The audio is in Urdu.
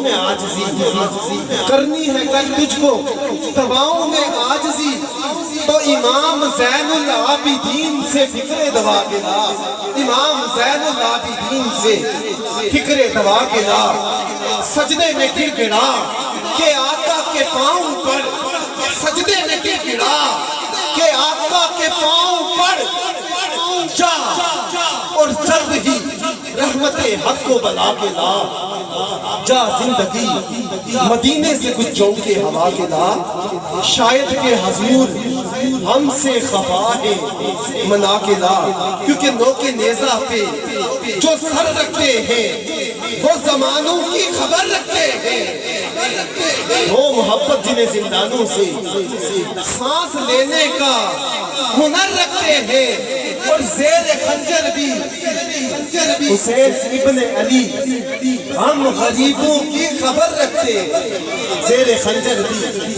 میں عاجزی کرنی ہے کل تجھ کو دواؤں میں عاجزی تو امام زین العابدین سے فکر دوا کے لا امام زین العابدین سے فکر دوا کے لا سجدے میں گر گڑا کہ آقا کے پاؤں پر سجدے میں گر گڑا کہ آقا کے پاؤں پر جا اور جلد ہی رحمت حق کو بلا کے لا جا زندگی مدینے سے کچھ چونکے ہوا کے لا شاید کہ حضور ہم سے خفا ہے منا کے لا کیونکہ نوک نیزہ پہ جو سر رکھتے ہیں وہ زمانوں کی خبر رکھتے ہیں وہ محبت جنہیں زندانوں سے سانس لینے کا ہنر رکھتے ہیں اور زیر خنجر بھی حسین ابن علی ہم غریبوں کی خبر رکھتے زیر خنجر بھی